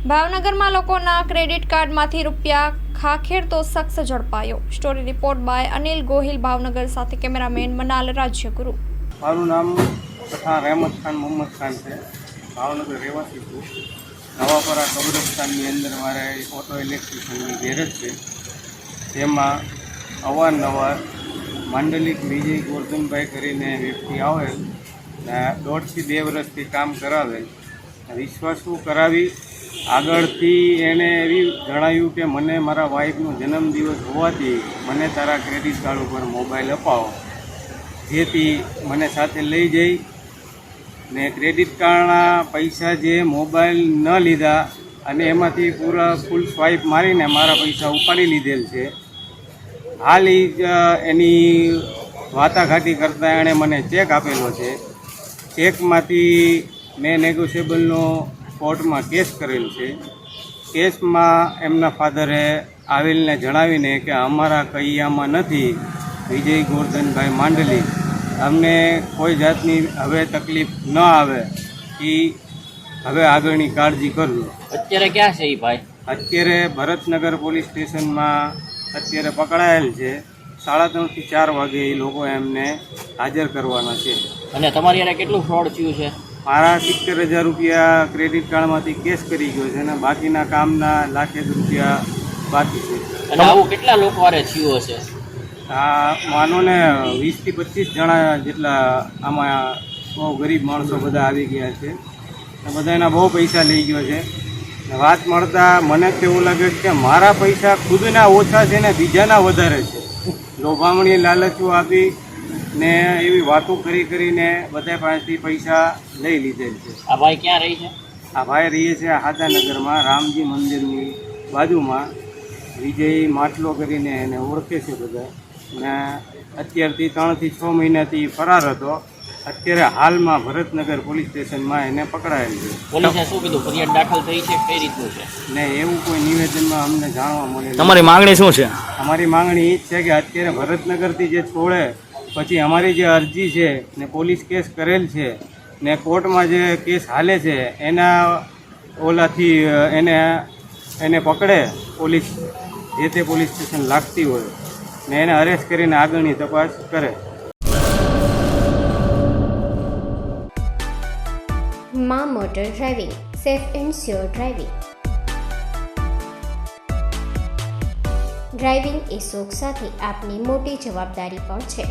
ભાવનગરમાં લોકોના ક્રેડિટ કાર્ડમાંથી રૂપિયા ખાખેરતો શખ્સ ઝડપાયો। Story report by Anil Gohil, Bhavnagar સાથે કેમેરામેન મનાલ રાજ્યગુરુ। મારું નામ પઠાણ રહેમત ખાન મોહમ્મદ ખાન છે। ભાવનગર રહેવાસી છું। નવાપરા કબ્રસ્તાનની અંદર મારે ઓટો ઇલેક્ટ્રિશિયનની ગેરેજ છે, જેમાં અવારનવાર માંડલિક વિજય ગોરધનભાઈ કરીને વ્યક્તિ આવેલ ને 1.5 થી 2 વર્ષથી કામ કરાવેલ। વિશ્વાસુ કરાવી આગળથી એણે એવી જણાવ્યું કે મને મારા વાઈફનો જન્મદિવસ હોવાથી મને તારા ક્રેડિટ કાર્ડ ઉપર મોબાઈલ અપાવો, જેથી મને સાથે લઈ જઈ ને ક્રેડિટ કાર્ડના પૈસા જે મોબાઈલ ન લીધા અને એમાંથી પૂરા ફૂલ સ્વાઇપ મારીને મારા પૈસા ઉપાડી લીધેલ છે। હાલ એની વાટાઘાટી કરતાં એણે મને ચેક આપેલો છે। ચેકમાંથી મેં નેગોશિયેબલનો કોર્ટમાં કેસ કરેલ છે। કેસમાં એમના ફાધરે આવેલને જણાવીને કે અમારા કૈયામાં નથી વિજય ગોરધનભાઈ માંડલી, અમને કોઈ જાતની હવે તકલીફ ન આવે એ હવે આગળની કાળજી કરજો। અત્યારે ક્યાં છે એ ભાઈ? અત્યારે ભરતનગર પોલીસ સ્ટેશનમાં અત્યારે પકડાયેલ છે। 3:30 થી 4 વાગે એ લોકો એમને હાજર કરવાના છે। અને તમારી યારે કેટલું ફ્રોડ થયું છે? મારા 70,000 રૂપિયા ક્રેડિટ કાર્ડમાંથી કેશ કરી ગયો છે અને બાકીના કામના લાખેક રૂપિયા બાકી છે। અને આવું કેટલા લોકો વારે થયું હશે? આ માનો ને 20 થી 25 જણા જેટલા આમાં બહુ ગરીબ માણસો બધા આવી ગયા છે। બધાના બહુ પૈસા લઈ ગયો છે। વાત મળતા મને તો એવું લાગે છે કે મારા પૈસા ખુદના ઓછા છે ને બીજાના વધારે છે। લોભામણી લાલચો આપી ને એવી વાતો કરીને બધા પાસેથી પૈસા લઈ લીધેલ છે। આ ભાઈ ક્યાં રહી છે? આ ભાઈ રહીએ છે હાદાનગરમાં, રામજી મંદિરની બાજુમાં। વિજય માટલો કરીને એને ઓળખે છે બધા, ને અત્યારથી 3 થી 6 મહિનાથી ફરાર હતો। અત્યારે હાલમાં ભરતનગર પોલીસ સ્ટેશનમાં એને પકડાયેલ છે। પોલીસે શું કીધું? ફરિયાદ દાખલ થઈ છે? કઈ રીતનું છે? ને એવું કોઈ નિવેદનમાં અમને જાણવા મળે। તમારી માંગણી શું છે? અમારી માંગણી એ જ છે કે અત્યારે ભરતનગરથી જે છોડે પછી અમારી જે અરજી છે ને પોલીસ કેસ કરેલ છે ને કોર્ટમાં જે કેસ હાલે છે એના ઓલાથી એને પકડે પોલીસ, જે તે પોલીસ સ્ટેશન લાગતી હોય ને એને અરેસ્ટ કરીને આગળની તપાસ કરે। માં motor driving, safe and sure driving. Driving એ શોખ સાથે આપની મોટી જવાબદારી પણ છે।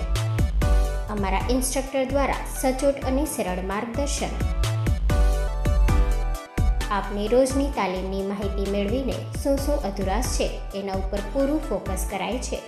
અમારા ઇન્સ્ટ્રક્ટર દ્વારા સચોટ અને સરળ માર્ગદર્શન આપની રોજની તાલીમની માહિતી મેળવીને શું અધુરાશ છે એના ઉપર પૂરું ફોકસ કરાય છે।